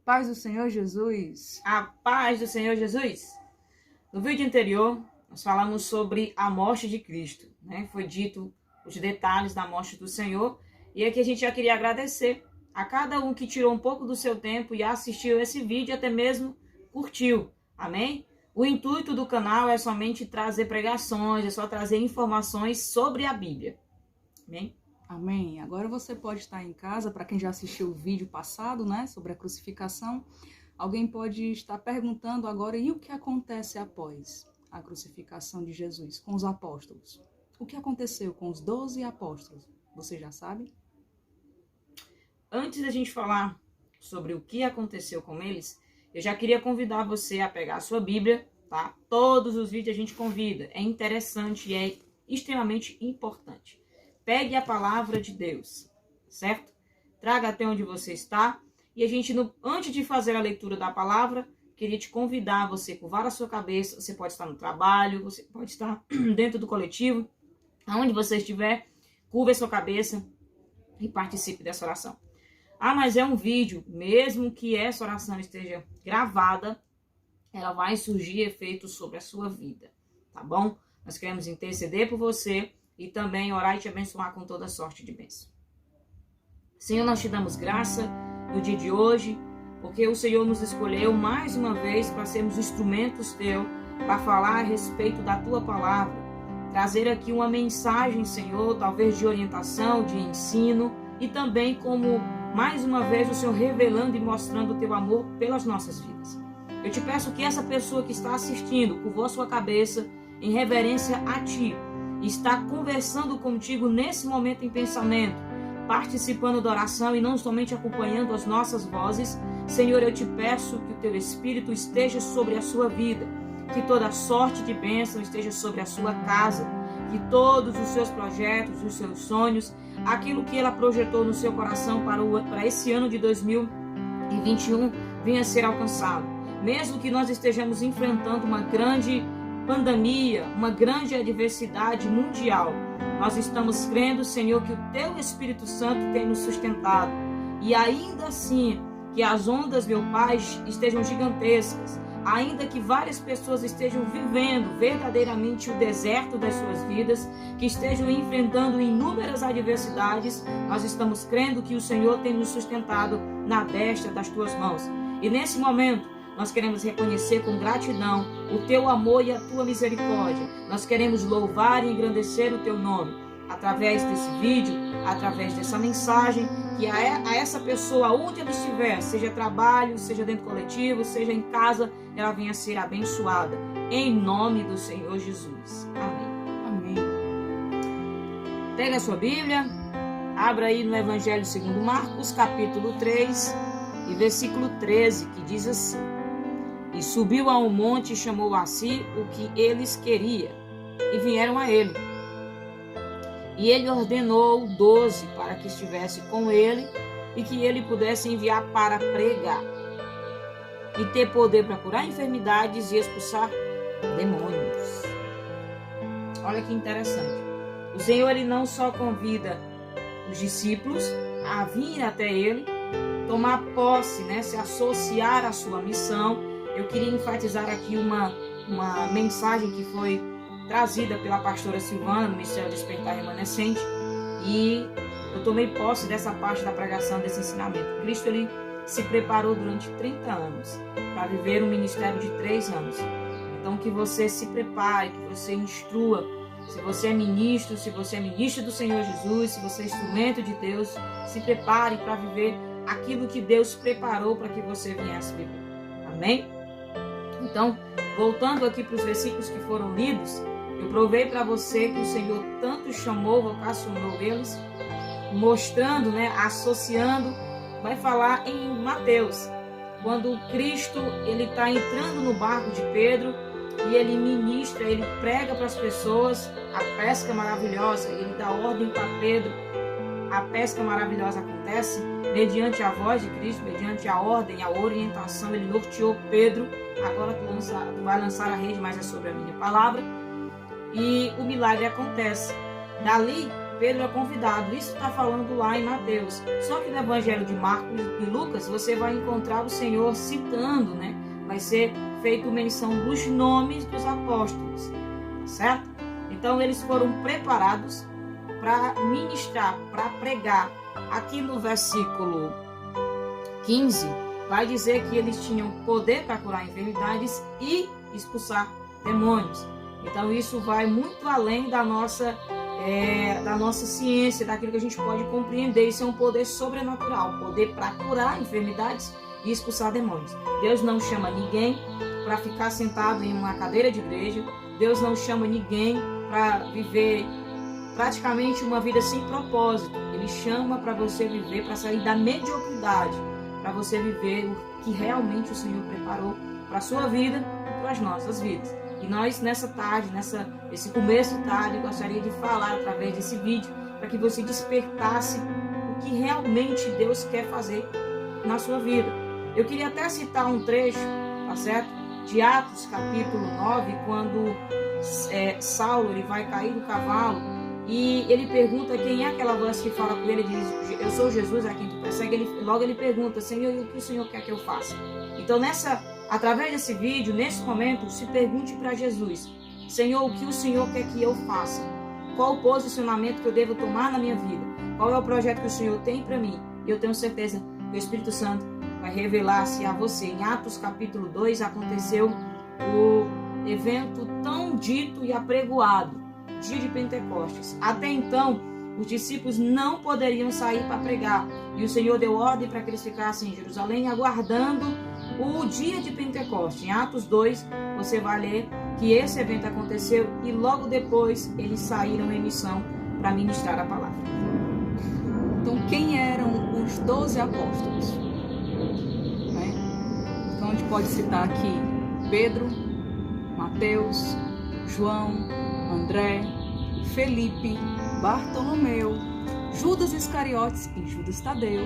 paz do Senhor Jesus. A paz do Senhor Jesus. No vídeo anterior, nós falamos sobre a morte de Cristo, né? Foi dito os detalhes da morte do Senhor. E aqui a gente já queria agradecer a cada um que tirou um pouco do seu tempo e assistiu esse vídeo, até mesmo curtiu. Amém? O intuito do canal é somente trazer pregações, é só trazer informações sobre a Bíblia. Amém? Amém. Agora você pode estar em casa, para quem já assistiu o vídeo passado, né, sobre a crucificação, alguém pode estar perguntando agora, e o que acontece após a crucificação de Jesus com os apóstolos? O que aconteceu com os 12 apóstolos? Você já sabe? Antes da gente falar sobre o que aconteceu com eles, eu já queria convidar você a pegar a sua Bíblia, tá? Todos os vídeos a gente convida. É interessante e é extremamente importante. Pegue a palavra de Deus, certo? Traga até onde você está. E a gente, antes de fazer a leitura da palavra, queria te convidar a você curvar a sua cabeça. Você pode estar no trabalho, você pode estar dentro do coletivo. Aonde você estiver, curva a sua cabeça e participe dessa oração. Ah, mas é um vídeo. Mesmo que essa oração esteja gravada, ela vai surgir efeitos sobre a sua vida, tá bom? Nós queremos interceder por você e também orar e te abençoar com toda sorte de bênção. Senhor, nós te damos graça no dia de hoje, porque o Senhor nos escolheu mais uma vez para sermos instrumentos teu, para falar a respeito da tua palavra, trazer aqui uma mensagem, Senhor, talvez de orientação, de ensino, e também como, mais uma vez, o Senhor revelando e mostrando o teu amor pelas nossas vidas. Eu te peço que essa pessoa que está assistindo, curvou a sua cabeça em reverência a ti, está conversando contigo nesse momento em pensamento, participando da oração e não somente acompanhando as nossas vozes. Senhor, eu te peço que o teu Espírito esteja sobre a sua vida, que toda sorte de bênção esteja sobre a sua casa, que todos os seus projetos, os seus sonhos, aquilo que ela projetou no seu coração para esse ano de 2021 venha a ser alcançado. Mesmo que nós estejamos enfrentando uma grande pandemia, uma grande adversidade mundial, nós estamos crendo, Senhor, que o teu Espírito Santo tem nos sustentado. E ainda assim, que as ondas, meu Pai, estejam gigantescas, ainda que várias pessoas estejam vivendo verdadeiramente o deserto das suas vidas, que estejam enfrentando inúmeras adversidades, nós estamos crendo que o Senhor tem nos sustentado na destra das tuas mãos. E nesse momento, nós queremos reconhecer com gratidão o teu amor e a tua misericórdia. Nós queremos louvar e engrandecer o teu nome através desse vídeo, através dessa mensagem, que a essa pessoa, onde ela estiver, seja trabalho, seja dentro do coletivo, seja em casa, ela venha a ser abençoada. Em nome do Senhor Jesus. Amém. Amém. Pega a sua Bíblia, abra aí no Evangelho segundo Marcos, capítulo 3 e versículo 13, que diz assim: E subiu a um monte e chamou a si o que eles queriam, e vieram a ele. E ele ordenou 12 para que estivesse com ele e que ele pudesse enviar para pregar e ter poder para curar enfermidades e expulsar demônios. Olha que interessante. O Senhor, ele não só convida os discípulos a vir até ele, tomar posse, né, se associar à sua missão. Eu queria enfatizar aqui uma mensagem que foi trazida pela pastora Silvana no Ministério Despertar Remanescente, e eu tomei posse dessa parte da pregação, desse ensinamento. Cristo, ele se preparou durante 30 anos para viver um ministério de 3 anos. Então que você se prepare, que você instrua. Se você é ministro, se você é ministro do Senhor Jesus, se você é instrumento de Deus, se prepare para viver aquilo que Deus preparou para que você viesse viver. Amém? Então, voltando aqui para os versículos que foram lidos, eu provei para você que o Senhor tanto chamou, vocacionou eles, mostrando, né, associando, vai falar em Mateus, quando Cristo ele está entrando no barco de Pedro e ele ministra, ele prega para as pessoas a pesca maravilhosa, ele dá ordem para Pedro. A pesca maravilhosa acontece mediante a voz de Cristo, mediante a ordem, a orientação. Ele norteou Pedro: agora tu vai lançar a rede, mas é sobre a minha palavra. E o milagre acontece. Dali, Pedro é convidado. Isso está falando lá em Mateus. Só que no Evangelho de Marcos e Lucas, você vai encontrar o Senhor citando, né? Vai ser feito menção dos nomes dos apóstolos, certo? Então, eles foram preparados para ministrar, para pregar. Aqui no versículo 15, vai dizer que eles tinham poder para curar enfermidades e expulsar demônios. Então, isso vai muito além da nossa ciência, daquilo que a gente pode compreender. Isso é um poder sobrenatural, poder para curar enfermidades e expulsar demônios. Deus não chama ninguém para ficar sentado em uma cadeira de igreja. Deus não chama ninguém para viver praticamente uma vida sem propósito. Ele chama para você viver, para sair da mediocridade, para você viver o que realmente o Senhor preparou para a sua vida e para as nossas vidas. E nós, nessa tarde, esse começo de tarde, eu gostaria de falar através desse vídeo para que você despertasse o que realmente Deus quer fazer na sua vida. Eu queria até citar um trecho, tá certo? De Atos, capítulo 9, quando Saulo ele vai cair do cavalo e ele pergunta quem é aquela voz que fala com ele. Ele diz: eu sou Jesus a quem tu persegue. Logo ele pergunta: Senhor, e o que o Senhor quer que eu faça? Então, através desse vídeo, nesse momento, se pergunte para Jesus: Senhor, o que o Senhor quer que eu faça? Qual o posicionamento que eu devo tomar na minha vida? Qual é o projeto que o Senhor tem para mim? E eu tenho certeza que o Espírito Santo vai revelar-se a você. Em Atos capítulo 2 aconteceu o evento tão dito e apregoado, dia de Pentecostes. Até então, os discípulos não poderiam sair para pregar. E o Senhor deu ordem para que eles ficassem em Jerusalém, aguardando o dia de Pentecostes. Em Atos 2, você vai ler que esse evento aconteceu e logo depois eles saíram em missão para ministrar a palavra. Então, quem eram os 12 apóstolos? Então, a gente pode citar aqui Pedro, Mateus, João, André, Felipe, Bartolomeu, Judas Iscariotes e Judas Tadeu,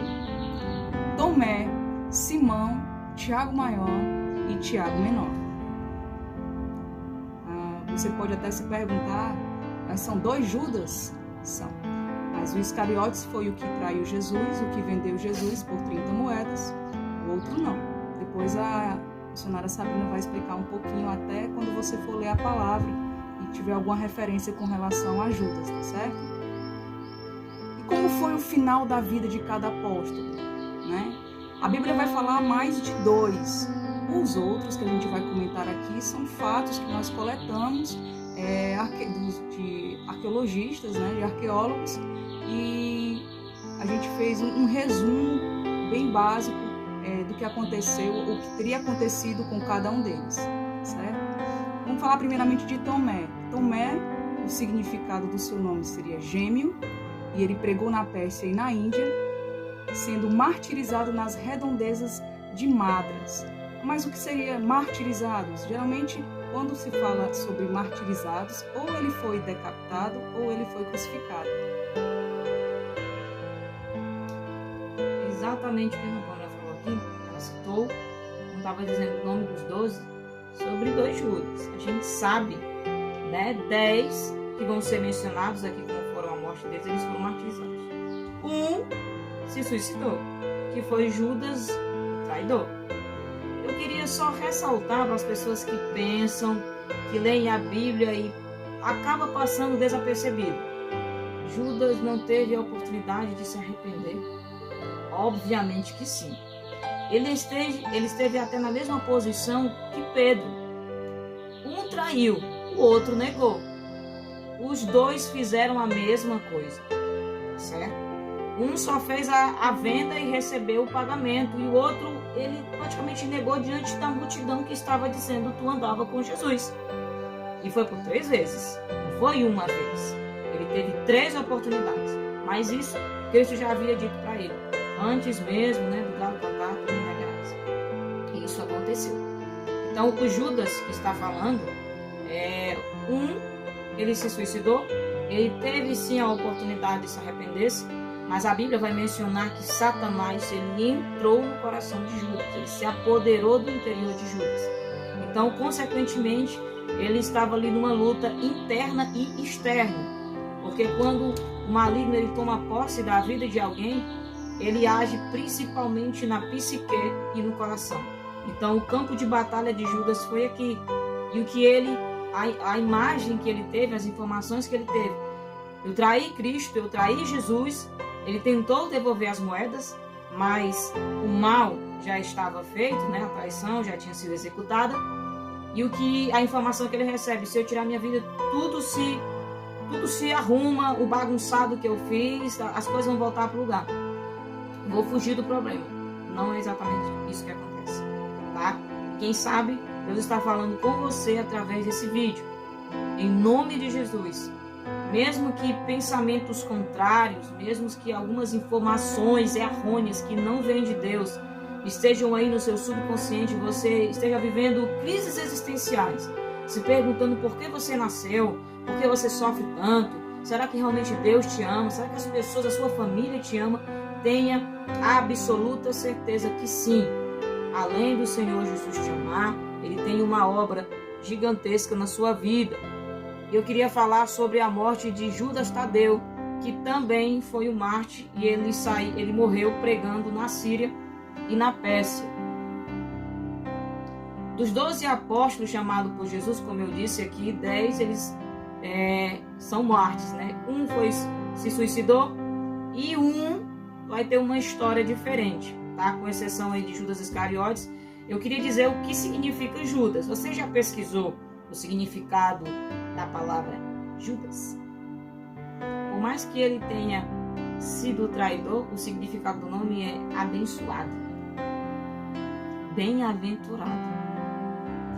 Tomé, Simão, Tiago Maior e Tiago Menor. Você pode até se perguntar, mas são 2 Judas? São. Mas o Iscariotes foi o que traiu Jesus, o que vendeu Jesus por 30 moedas. O outro não. Depois a missionária Sabrina vai explicar um pouquinho até quando você for ler a palavra e tiver alguma referência com relação a Judas, tá certo? E como foi o final da vida de cada apóstolo, né? A Bíblia vai falar mais de 2. Os outros que a gente vai comentar aqui são fatos que nós coletamos de arqueologistas, né, de arqueólogos, e a gente fez um resumo bem básico do que aconteceu, ou que teria acontecido com cada um deles, certo? Vamos falar primeiramente de Tomé. Tomé, o significado do seu nome seria gêmeo, e ele pregou na Pérsia e na Índia, sendo martirizado nas redondezas de Madras. Mas o que seria martirizados? Geralmente, quando se fala sobre martirizados, ou ele foi decapitado ou ele foi crucificado. Exatamente o que a Ana falou aqui, ela citou, não estava dizendo o nome dos 12, sobre 2 Judas. A gente sabe, né, 10 que vão ser mencionados aqui como foram a morte deles, eles foram martirizados. Um se suicidou, que foi Judas, o traidor. Eu queria só ressaltar para as pessoas que pensam, que leem a Bíblia e acaba passando desapercebido. Judas não teve a oportunidade de se arrepender? Obviamente que sim. Ele esteve até na mesma posição que Pedro. Um traiu, o outro negou. Os 2 fizeram a mesma coisa, certo? Um só fez a venda e recebeu o pagamento, e o outro, ele praticamente negou diante da multidão que estava dizendo: tu andava com Jesus. E foi por 3 vezes, não foi uma vez. Ele teve 3 oportunidades, mas isso Cristo já havia dito para ele, antes mesmo, né, do galo cantar, tu me negarás. E isso aconteceu. Então, o Judas que está falando, ele se suicidou, ele teve sim a oportunidade de se arrepender, mas a Bíblia vai mencionar que Satanás, ele entrou no coração de Judas, ele se apoderou do interior de Judas. Então, consequentemente, ele estava ali numa luta interna e externa, porque quando o maligno ele toma posse da vida de alguém, ele age principalmente na psique e no coração. Então o campo de batalha de Judas foi aqui. E o que ele, a imagem que ele teve, as informações que ele teve. Eu traí Cristo, eu traí Jesus. Ele tentou devolver as moedas, mas o mal já estava feito, né? A traição já tinha sido executada. E a informação que ele recebe, se eu tirar minha vida, tudo se arruma, o bagunçado que eu fiz, as coisas vão voltar para o lugar. Vou fugir do problema. Não é exatamente isso que acontece, tá? Quem sabe, Deus está falando com você através desse vídeo. Em nome de Jesus. Mesmo que pensamentos contrários, mesmo que algumas informações errôneas que não vêm de Deus estejam aí no seu subconsciente, você esteja vivendo crises existenciais, se perguntando por que você nasceu, por que você sofre tanto, será que realmente Deus te ama, será que as pessoas, a sua família te ama? Tenha absoluta certeza que sim, além do Senhor Jesus te amar, Ele tem uma obra gigantesca na sua vida. Eu queria falar sobre a morte de Judas Tadeu, que também foi um mártir e ele morreu pregando na Síria e na Pérsia. Dos 12 apóstolos chamados por Jesus, como eu disse aqui, 10 eles são mártires, né? Um se suicidou e um vai ter uma história diferente, tá? Com exceção aí de Judas Iscariotes. Eu queria dizer o que significa Judas. Você já pesquisou o significado da palavra Judas? Por mais que ele tenha sido traidor, o significado do nome é abençoado, bem-aventurado,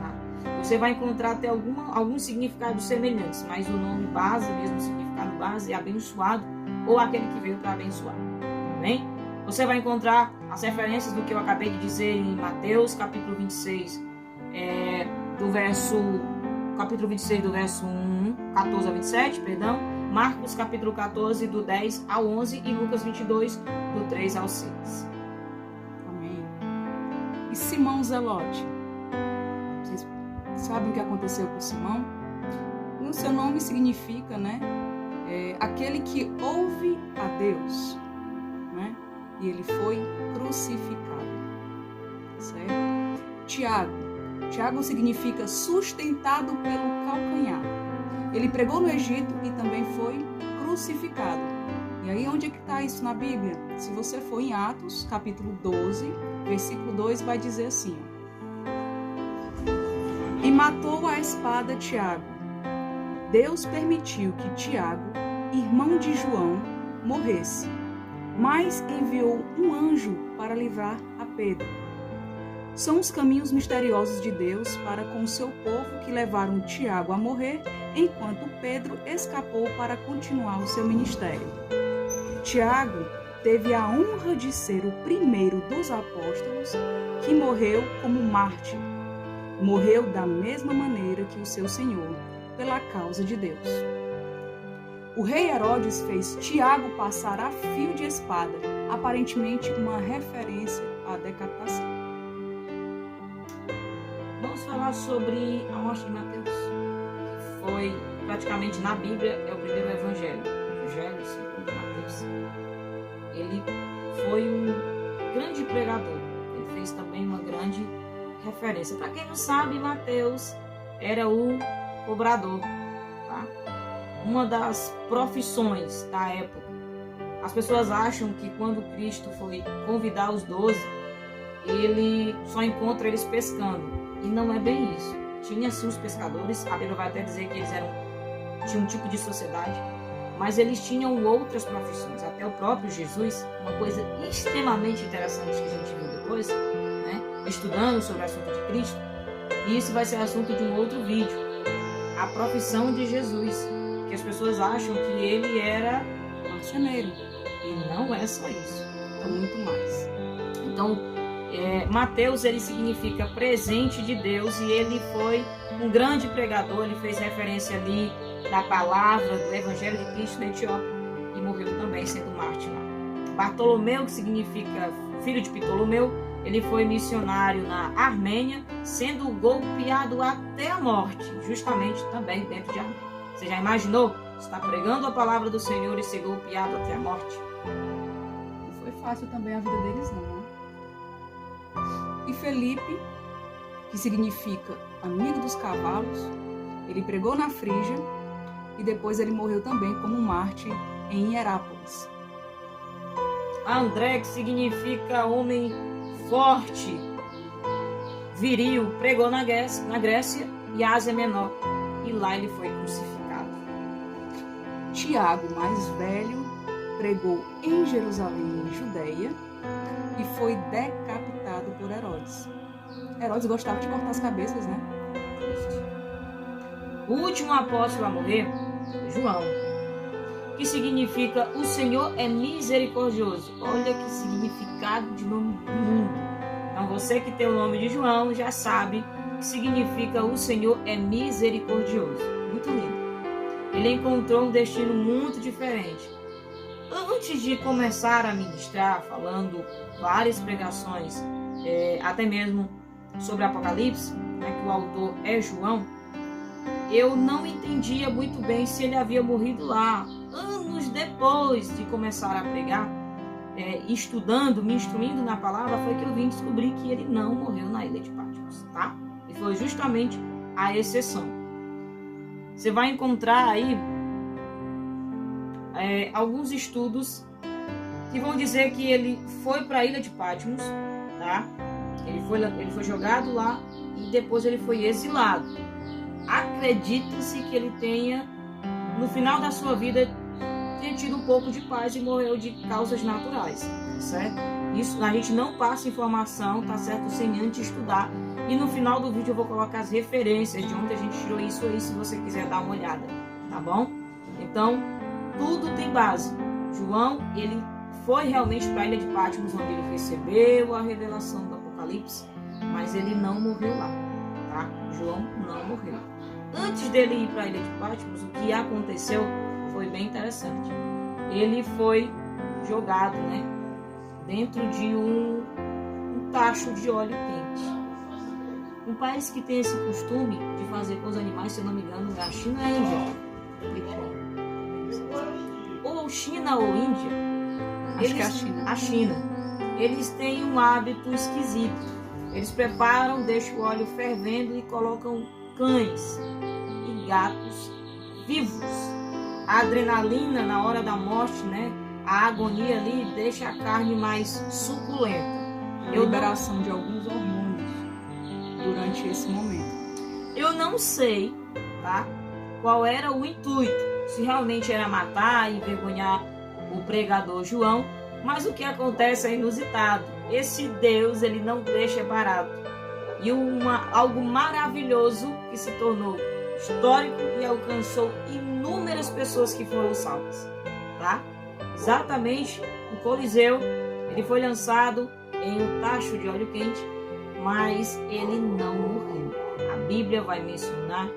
tá? Você vai encontrar até alguns significados semelhantes, mas o nome base, mesmo o significado base, é abençoado ou aquele que veio para abençoar, tá bem? Você vai encontrar as referências do que eu acabei de dizer em Mateus, capítulo 26, capítulo 26 do verso 14 a 27, perdão, Marcos capítulo 14 do 10 ao 11 e Lucas 22 do 3 ao 6. Amém. E Simão Zelote? Vocês sabem o que aconteceu com Simão? O seu nome significa, né, aquele que ouve a Deus, né? E ele foi crucificado, certo? Tiago significa sustentado pelo calcanhar. Ele pregou no Egito e também foi crucificado. E aí onde é que está isso na Bíblia? Se você for em Atos, capítulo 12, versículo 2, vai dizer assim: E matou a espada Tiago. Deus permitiu que Tiago, irmão de João, morresse, mas enviou um anjo para livrar a Pedro. São os caminhos misteriosos de Deus para com o seu povo que levaram Tiago a morrer, enquanto Pedro escapou para continuar o seu ministério. Tiago teve a honra de ser o primeiro dos apóstolos que morreu como mártir. Morreu da mesma maneira que o seu Senhor, pela causa de Deus. O rei Herodes fez Tiago passar a fio de espada, aparentemente uma referência à decapitação. Vamos falar sobre a morte de Mateus. Foi praticamente na Bíblia, é o primeiro evangelho segundo Mateus. Ele foi um grande pregador, ele fez também uma grande referência. Para quem não sabe, Mateus era o cobrador, tá? Uma das profissões da época. As pessoas acham que quando Cristo foi convidar os 12, ele só encontra eles pescando. E não é bem isso. Tinha-se os pescadores, a Bíblia vai até dizer que eles tinham um tipo de sociedade, mas eles tinham outras profissões. Até o próprio Jesus, uma coisa extremamente interessante que a gente viu depois, né, estudando sobre o assunto de Cristo, e isso vai ser assunto de um outro vídeo. A profissão de Jesus, que as pessoas acham que ele era marceneiro, e não é só isso, é muito mais. Então, Mateus, ele significa presente de Deus, e ele foi um grande pregador. Ele fez referência ali da palavra, do evangelho de Cristo na Etiópia, e morreu também sendo mártir lá. Bartolomeu, que significa filho de Ptolomeu, ele foi missionário na Armênia, sendo golpeado até a morte, justamente também dentro de Armênia. Você já imaginou está pregando a palavra do Senhor e ser golpeado até a morte. Não foi fácil também a vida deles, não, né? E Felipe, que significa amigo dos cavalos, ele pregou na Frígia e depois ele morreu também como mártir em Hierápolis. André, que significa homem forte, viril, pregou na Grécia e Ásia Menor, e lá ele foi crucificado. Tiago, mais velho, pregou em Jerusalém, em Judeia, e foi decapitado por Herodes. Herodes gostava de cortar as cabeças, né? O último apóstolo a morrer, João, que significa o Senhor é misericordioso. Olha que significado de nome lindo. Então você que tem o nome de João já sabe que significa o Senhor é misericordioso. Muito lindo. Ele encontrou um destino muito diferente. Antes de começar a ministrar, falando várias pregações, até mesmo sobre Apocalipse, né, que o autor é João, eu não entendia muito bem se ele havia morrido lá. Anos depois de começar a pregar, estudando, me instruindo na palavra, foi que eu vim descobrir que ele não morreu na ilha de Patmos, tá? E foi justamente a exceção. Você vai encontrar aí alguns estudos que vão dizer que ele foi para a ilha de Patmos, tá? Ele foi jogado lá e depois ele foi exilado. Acredita-se que ele tenha, no final da sua vida, tenha tido um pouco de paz e morreu de causas naturais, certo? Isso a gente não passa informação, tá certo? Sem antes estudar. E no final do vídeo eu vou colocar as referências de onde a gente tirou isso aí, se você quiser dar uma olhada, tá bom? Então, tudo tem base. João, ele foi realmente para a ilha de Patmos, onde ele recebeu a revelação do Apocalipse, mas ele não morreu lá, tá? João não morreu. Antes dele ir para a ilha de Patmos, o que aconteceu foi bem interessante. Ele foi jogado, né, dentro de um tacho de óleo quente. Um país que tem esse costume de fazer com os animais, se eu não me engano, é a China e a Índia. Ou China ou Índia. Acho que é a China. A China. Eles têm um hábito esquisito. Eles preparam, deixam o óleo fervendo e colocam cães e gatos vivos. A adrenalina na hora da morte, né? A agonia ali deixa a carne mais suculenta. A liberação de alguns hormônios durante esse momento. Eu não sei, tá? Qual era o intuito. Se realmente era matar e envergonhar o pregador João, mas o que acontece é inusitado. Esse Deus, ele não deixa barato. E algo maravilhoso que se tornou histórico e alcançou inúmeras pessoas que foram salvas, tá? Exatamente, o Coliseu, ele foi lançado em um tacho de óleo quente, mas ele não morreu. A Bíblia vai mencionar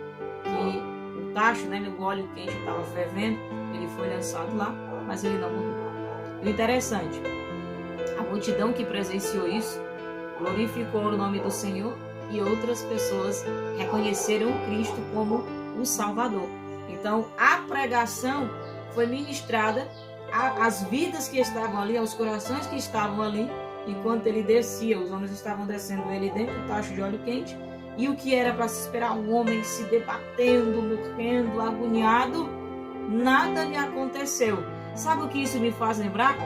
que o tacho, né, o óleo quente estava fervendo, ele foi lançado lá, mas ele não morreu. O interessante, a multidão que presenciou isso glorificou o nome do Senhor e outras pessoas reconheceram Cristo como o Salvador. Então, a pregação foi ministrada às vidas que estavam ali, aos corações que estavam ali, enquanto ele descia, os homens estavam descendo ele dentro do tacho de óleo quente, e o que era para se esperar um homem se debatendo, morrendo, agoniado, nada lhe aconteceu. Sabe o que isso me faz lembrar?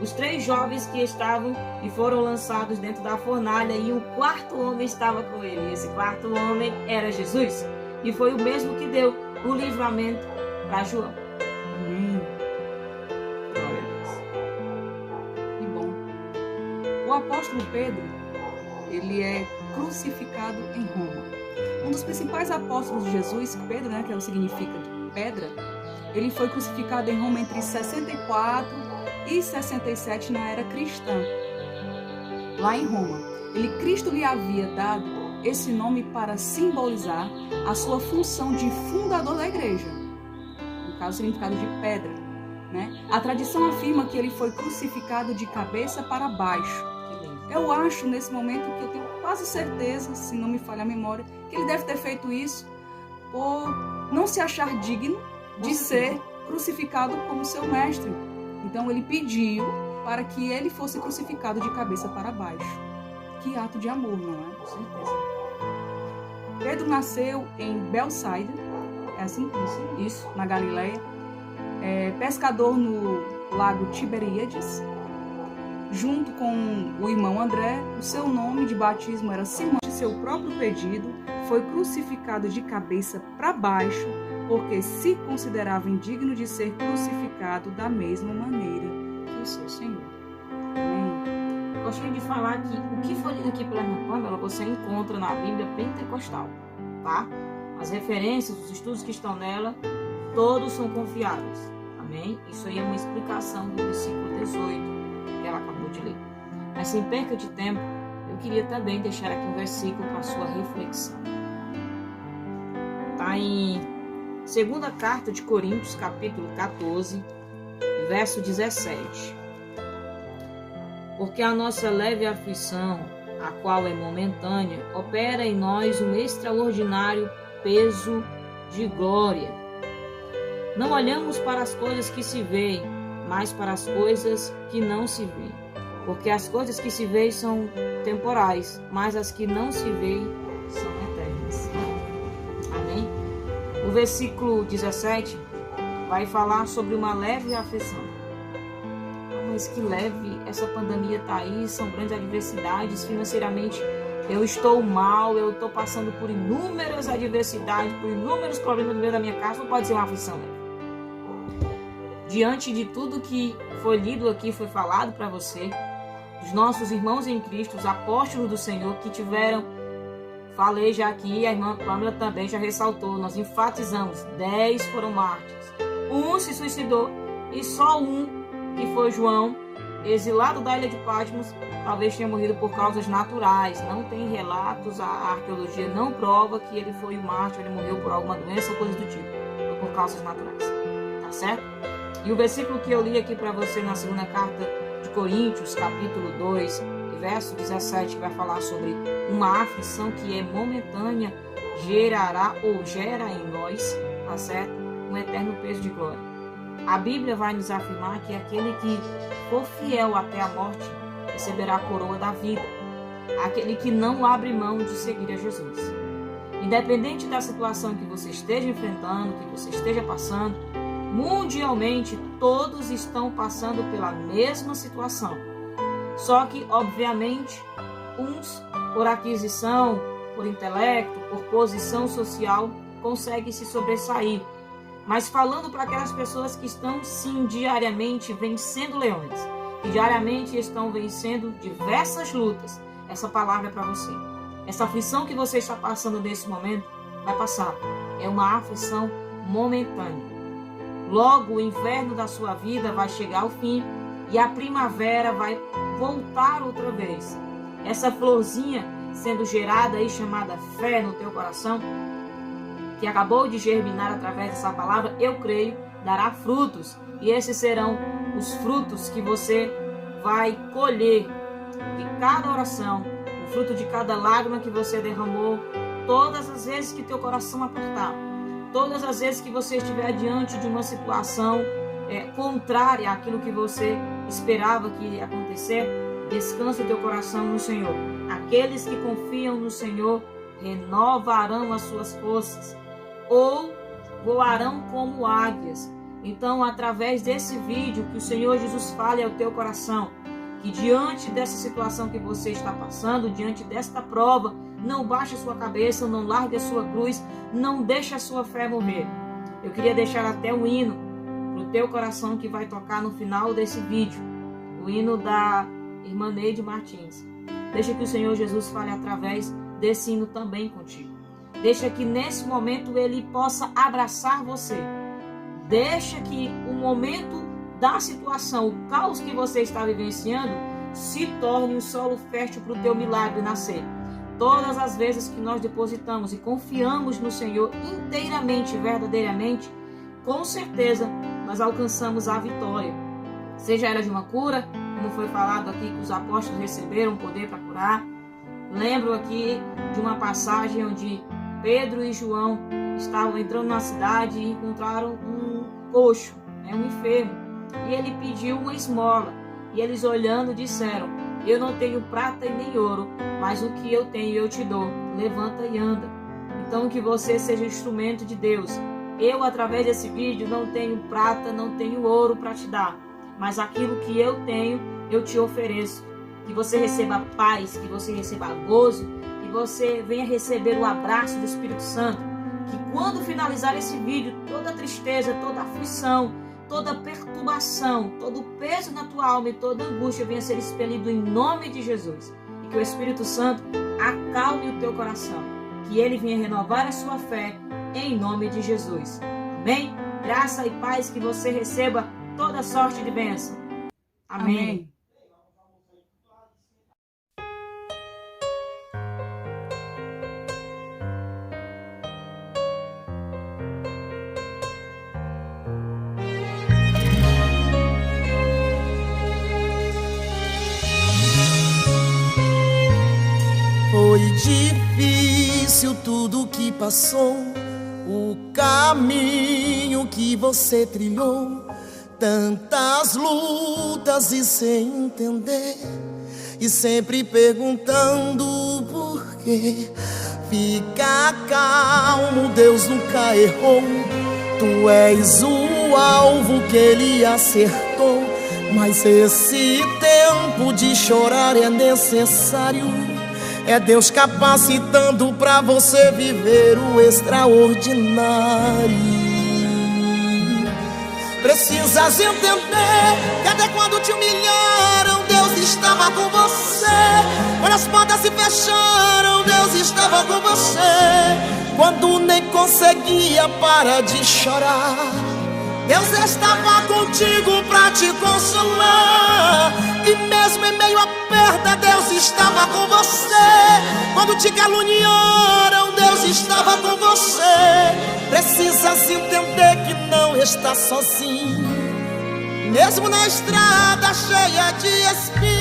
Os 3 jovens que estavam e foram lançados dentro da fornalha e o 4º homem estava com ele. Esse 4º homem era Jesus. E foi o mesmo que deu o livramento para João. Amém. Glória a Deus. Que bom. O apóstolo Pedro, ele é crucificado em Roma. Um dos principais apóstolos de Jesus, Pedro, né, que é o significa de pedra, ele foi crucificado em Roma entre 64 e 67 na era cristã. Lá em Roma, Cristo lhe havia dado esse nome para simbolizar a sua função de fundador da igreja. No caso, o significado de pedra, né? A tradição afirma que ele foi crucificado de cabeça para baixo. Eu acho, nesse momento, que eu tenho quase certeza, se não me falha a memória, que ele deve ter feito isso por não se achar digno de ser crucificado como seu mestre. Então ele pediu para que ele fosse crucificado de cabeça para baixo. Que ato de amor, não é? Com certeza. Pedro nasceu em Bethsaida, é assim? Isso, na Galileia. Pescador no lago Tiberíades. Junto com o irmão André, o seu nome de batismo era Simão. De seu próprio pedido, foi crucificado de cabeça para baixo, porque se considerava indigno de ser crucificado da mesma maneira que o seu Senhor. Amém. Gostaria de falar que o que foi lido aqui pela irmã Pamela, você encontra na Bíblia pentecostal, tá? As referências, os estudos que estão nela, todos são confiáveis. Amém? Isso aí é uma explicação do versículo 18 que ela acabou de ler. Mas sem perca de tempo, eu queria também deixar aqui um versículo para a sua reflexão. Está em 2ª Carta de Coríntios, capítulo 14, verso 17. Porque a nossa leve aflição, a qual é momentânea, opera em nós um extraordinário peso de glória. Não olhamos para as coisas que se veem, mas para as coisas que não se veem. Porque as coisas que se veem são temporais, mas as que não se veem são eternas. Amém? O versículo 17 vai falar sobre uma leve aflição. Mas que leve, essa pandemia está aí, são grandes adversidades financeiramente. Eu estou mal, eu estou passando por inúmeras adversidades, por inúmeros problemas no meio da minha casa, não pode ser uma aflição leve. Diante de tudo que foi lido aqui, foi falado para você, os nossos irmãos em Cristo, os apóstolos do Senhor que tiveram, falei já aqui, a irmã Pamela também já ressaltou, nós enfatizamos, 10 foram mártires, um se suicidou e só um, que foi João, exilado da ilha de Patmos, talvez tenha morrido por causas naturais, não tem relatos, a arqueologia não prova que ele foi um mártir, ele morreu por alguma doença ou coisa do tipo, foi por causas naturais, tá certo? E o versículo que eu li aqui para você na 2ª Carta de Coríntios, capítulo 2, verso 17, vai falar sobre uma aflição que é momentânea, gerará ou gera em nós, tá certo? Um eterno peso de glória. A Bíblia vai nos afirmar que aquele que for fiel até a morte receberá a coroa da vida. Aquele que não abre mão de seguir a Jesus. Independente da situação que você esteja enfrentando, que você esteja passando, mundialmente, todos estão passando pela mesma situação. Só que, obviamente, uns, por aquisição, por intelecto, por posição social, conseguem se sobressair. Mas falando para aquelas pessoas que estão, sim, diariamente vencendo leões, que diariamente estão vencendo diversas lutas, essa palavra é para você. Essa aflição que você está passando nesse momento vai passar. É uma aflição momentânea. Logo, o inverno da sua vida vai chegar ao fim e a primavera vai voltar outra vez. Essa florzinha sendo gerada aí, chamada fé no teu coração, que acabou de germinar através dessa palavra, eu creio, dará frutos. E esses serão os frutos que você vai colher de cada oração, o fruto de cada lágrima que você derramou, todas as vezes que teu coração apertar. Todas as vezes que você estiver diante de uma situação contrária àquilo que você esperava que iria acontecer, descansa o teu coração no Senhor. Aqueles que confiam no Senhor renovarão as suas forças ou voarão como águias. Então, através desse vídeo, que o Senhor Jesus fale ao teu coração, que diante dessa situação que você está passando, diante desta prova, não baixe a sua cabeça, não largue a sua cruz, não deixe a sua fé morrer. Eu queria deixar até um hino para o teu coração que vai tocar no final desse vídeo, o hino da irmã Neide Martins. Deixa que o Senhor Jesus fale através desse hino também contigo. Deixa que nesse momento Ele possa abraçar você. Deixa que o momento da situação, o caos que você está vivenciando, se torne um solo fértil para o teu milagre nascer. Todas as vezes que nós depositamos e confiamos no Senhor inteiramente, verdadeiramente, com certeza nós alcançamos a vitória. Seja ela de uma cura, como foi falado aqui que os apóstolos receberam poder para curar. Lembro aqui de uma passagem onde Pedro e João estavam entrando na cidade e encontraram um coxo, um enfermo, e ele pediu uma esmola. E eles olhando disseram: eu não tenho prata e nem ouro, mas o que eu tenho eu te dou. Levanta e anda. Então que você seja instrumento de Deus. Eu, através desse vídeo, não tenho prata, não tenho ouro para te dar, mas aquilo que eu tenho, eu te ofereço. Que você receba paz, que você receba gozo, que você venha receber o abraço do Espírito Santo. Que quando finalizar esse vídeo, toda tristeza, toda aflição, toda perturbação, todo peso na tua alma e toda angústia venha ser expelido em nome de Jesus. E que o Espírito Santo acalme o teu coração. Que ele venha renovar a sua fé em nome de Jesus. Amém? Graça e paz, que você receba toda sorte de bênção. Amém. Amém. Foi difícil tudo que passou, o caminho que você trilhou, tantas lutas e sem entender, e sempre perguntando por quê. Fica calmo, Deus nunca errou, tu és o alvo que ele acertou. Mas esse tempo de chorar é necessário, é Deus capacitando pra você viver o extraordinário. Precisas entender que até quando te humilharam, Deus estava com você. Quando as portas se fecharam, Deus estava com você. Quando nem conseguia parar de chorar, Deus estava contigo pra te consolar. E mesmo em meio à perda, Deus estava com você. Quando te caluniaram, Deus estava com você. Precisas entender que não está sozinho, mesmo na estrada cheia de espinhos.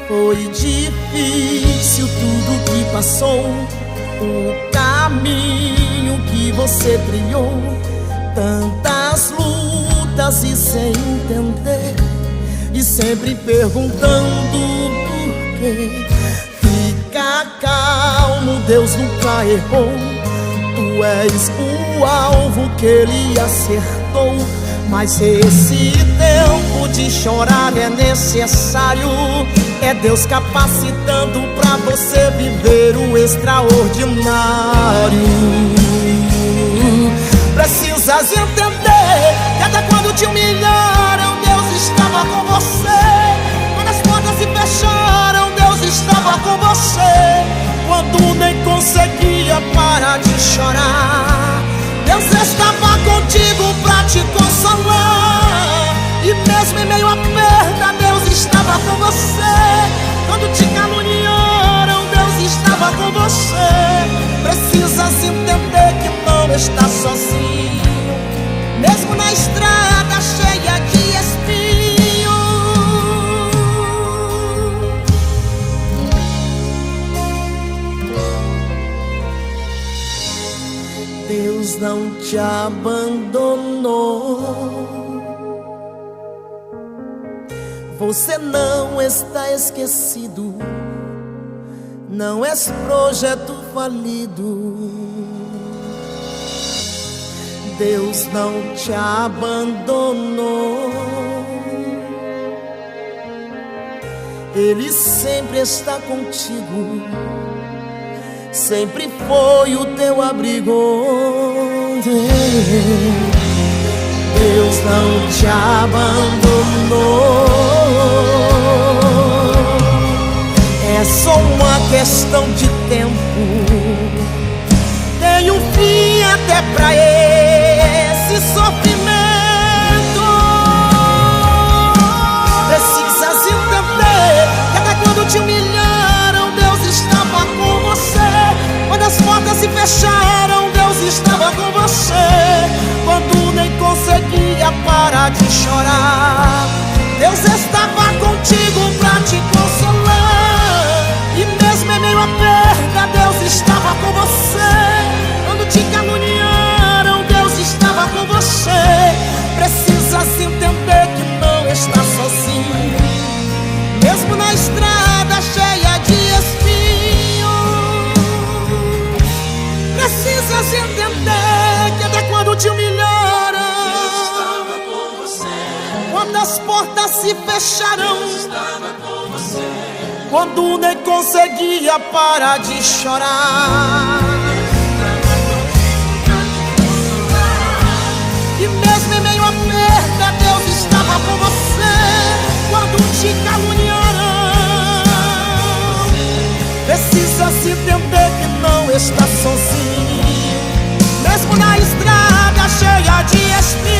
Foi difícil tudo que passou, o caminho que você trilhou, tantas lutas e sem entender, e sempre perguntando por quê. Fica calmo, Deus nunca errou, tu és o alvo que ele acertou. Mas esse tempo de chorar é necessário, é Deus capacitando pra você viver o extraordinário. Precisas entender que até quando te humilharam, Deus estava com você. Quando as portas se fecharam, Deus estava com você. Quando nem conseguia parar de chorar, Deus estava contigo pra te consolar. E mesmo em meio à perda, Deus estava com você. Quando te caluniaram, Deus estava com você. Precisas entender que não está sozinho, mesmo na estrada cheia de espinhos. Deus não te abandonou, você não está esquecido, não és projeto falido. Deus não te abandonou, Ele sempre está contigo, sempre foi o teu abrigo. Deus não te abandonou, é só uma questão de tempo. Tem um fim até pra esse sofrimento. Precisas entender que até quando te humilharam, Deus estava com você. Quando as portas se fecharam, Deus estava com você. Quando nem conseguia parar de chorar, Deus estava contigo pra te consolar. E mesmo em meio à perda, Deus Precisa se entender que até quando te humilharam, Deus estava com você. quando as portas se fecharam, Deus estava com você. quando nem conseguia parar de chorar, e mesmo em meio à perda, Deus estava com você. Quando te caluniaram, precisa se entender que não está sozinho, mesmo na estrada cheia de espinhos.